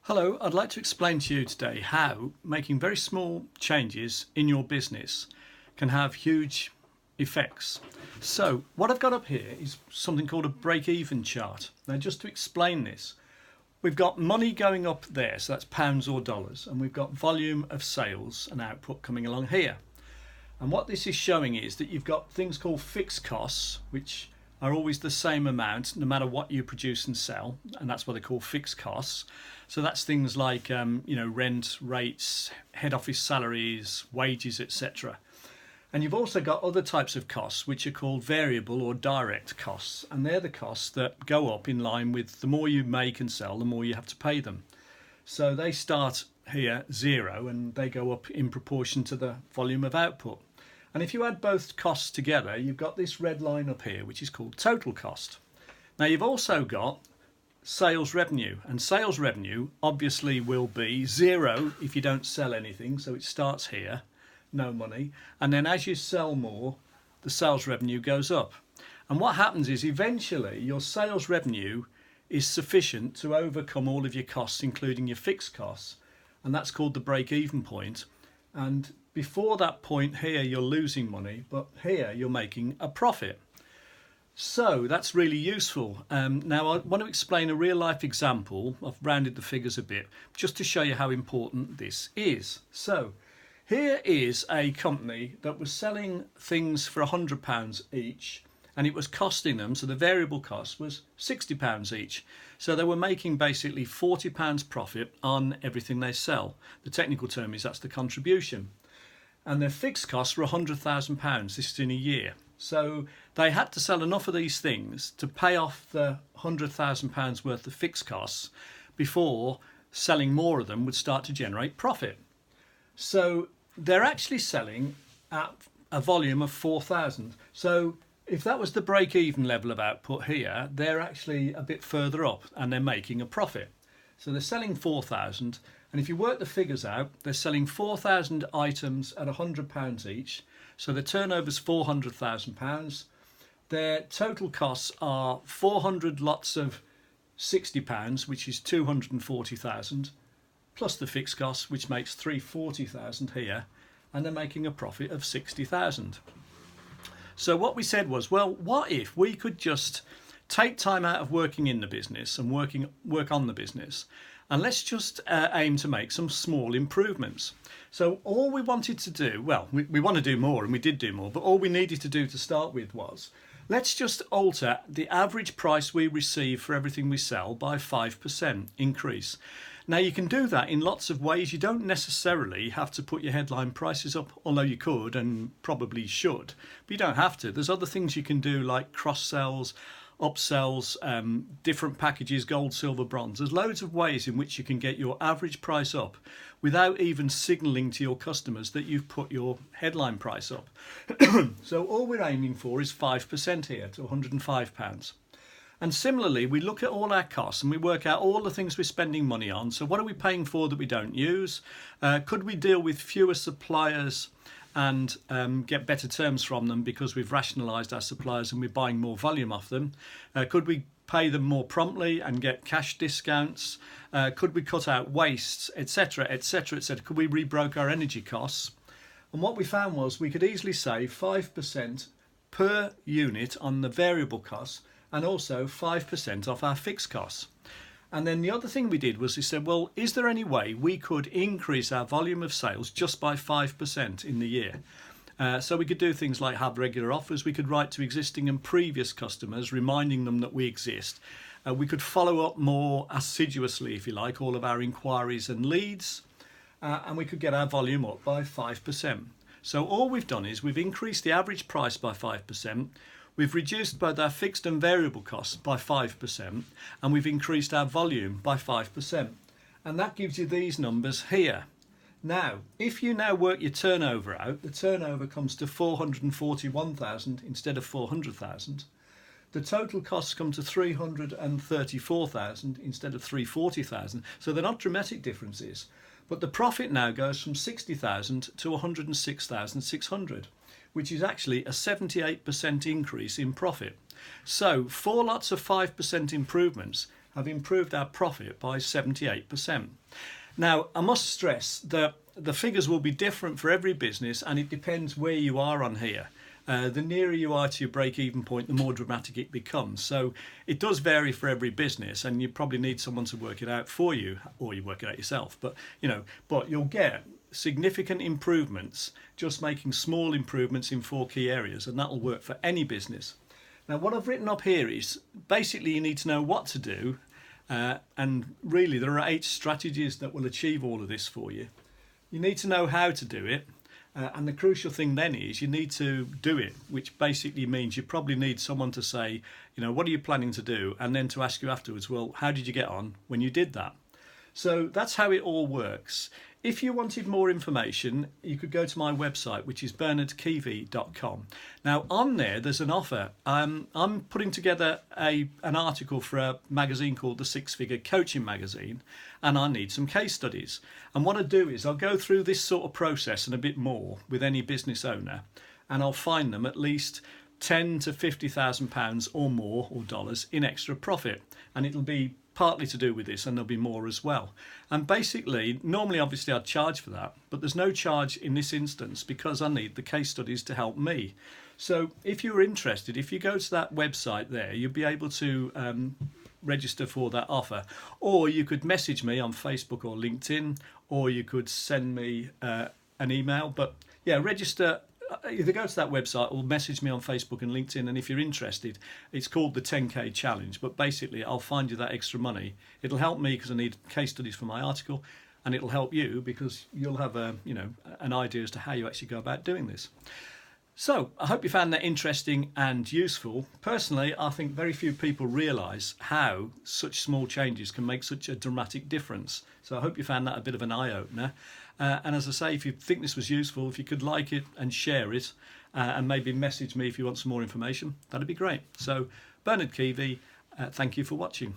Hello, I'd like to explain to you today how making very small changes in your business can have huge effects. So what I've got up here is something called a break-even chart. Now just to explain this, we've got money going up there, so that's pounds or dollars, and we've got volume of sales and output coming along here. And what this is showing is that you've got things called fixed costs, which are always the same amount no matter what you produce and sell, and that's what they call fixed costs. So that's things like rent, rates, head office salaries, wages, etc. And you've also got other types of costs which are called variable or direct costs, and they're the costs that go up in line with the more you make and sell, the more you have to pay them. So they start here zero and they go up in proportion to the volume of output. And if you add both costs together, you've got this red line up here, which is called total cost. Now you've also got sales revenue, and sales revenue obviously will be zero if you don't sell anything. So it starts here, no money. And then as you sell more, the sales revenue goes up. And what happens is eventually your sales revenue is sufficient to overcome all of your costs, including your fixed costs. And that's called the break-even point. And before that point here, you're losing money, but here you're making a profit. So that's really useful. Now I want to explain a real life example. I've rounded the figures a bit just to show you how important this is. So here is a company that was selling things for £100 each, and it was costing them, so the variable cost was £60 each. So they were making basically £40 profit on everything they sell. The technical term is that's the contribution. And their fixed costs were £100,000. This is in a year. So they had to sell enough of these things to pay off the £100,000 worth of fixed costs before selling more of them would start to generate profit. So they're actually selling at a volume of 4,000. So if that was the break-even level of output here, they're actually a bit further up and they're making a profit. So they're selling 4,000, and if you work the figures out, they're selling 4,000 items at £100 each. So the turnover's £400,000. Their total costs are 400 lots of £60, which is 240,000, plus the fixed costs, which makes 340,000 here, and they're making a profit of 60,000. So what we said was, well, what if we could just take time out of working in the business and work on the business, and let's just aim to make some small improvements. So all we wanted to do, well, we want to do more, and we did do more, but all we needed to do to start with was, let's just alter the average price we receive for everything we sell by 5% increase. Now you can do that in lots of ways. You don't necessarily have to put your headline prices up, although you could and probably should, but you don't have to. There's other things you can do like cross sells, upsells, different packages, gold, silver, bronze. There's loads of ways in which you can get your average price up without even signalling to your customers that you've put your headline price up. So all we're aiming for is 5% here to £105. And similarly, we look at all our costs and we work out all the things we're spending money on. So what are we paying for that we don't use? Could we deal with fewer suppliers and get better terms from them because we've rationalised our suppliers and we're buying more volume off them? Could we pay them more promptly and get cash discounts? Could we cut out wastes, etc., etc., etc.? Could we rebroker our energy costs? And what we found was we could easily save 5% per unit on the variable costs, and also 5% off our fixed costs. And then the other thing we did was we said, well, is there any way we could increase our volume of sales just by 5% in the year? So we could do things like have regular offers. We could write to existing and previous customers, reminding them that we exist. We could follow up more assiduously, if you like, all of our inquiries and leads. And we could get our volume up by 5%. So all we've done is we've increased the average price by 5%. We've reduced both our fixed and variable costs by 5%, and we've increased our volume by 5%. And that gives you these numbers here. Now, if you now work your turnover out, the turnover comes to 441,000 instead of 400,000. The total costs come to 334,000 instead of 340,000. So they're not dramatic differences. But the profit now goes from 60,000 to 106,600. Which is actually a 78% increase in profit. So 4 lots of 5% improvements have improved our profit by 78%. Now, I must stress that the figures will be different for every business, and it depends where you are on here. The nearer you are to your break-even point, the more dramatic it becomes. So it does vary for every business, and you probably need someone to work it out for you, or you work it out yourself. But but you'll get significant improvements just making small improvements in 4 key areas, and that'll work for any business. Now, what I've written up here is basically you need to know what to do, and really there are 8 strategies that will achieve all of this for you. You need to know how to do it. And the crucial thing then is you need to do it, which basically means you probably need someone to say, what are you planning to do? And then to ask you afterwards, well, how did you get on when you did that? So that's how it all works. If you wanted more information, you could go to my website, which is bernardkeevy.com. Now, on there, there's an offer. I'm putting together an article for a magazine called the Six Figure Coaching Magazine, and I need some case studies. And what I do is I'll go through this sort of process and a bit more with any business owner, and I'll find them at least £10,000 to £50,000 or more, or dollars, in extra profit. And it'll be partly to do with this, and there'll be more as well. And basically, normally obviously I'd charge for that, but there's no charge in this instance because I need the case studies to help me. So if you're interested, if you go to that website there, you'll be able to register for that offer, or you could message me on Facebook or LinkedIn, or you could send me an email. But yeah, register. Either go to that website or message me on Facebook and LinkedIn, and if you're interested, it's called the 10K Challenge. But basically, I'll find you that extra money. It'll help me because I need case studies for my article, and it'll help you because you'll have an idea as to how you actually go about doing this. So I hope you found that interesting and useful. Personally, I think very few people realise how such small changes can make such a dramatic difference. So I hope you found that a bit of an eye-opener. And as I say, if you think this was useful, if you could like it and share it, and maybe message me if you want some more information, that'd be great. So Bernard Keevy, thank you for watching.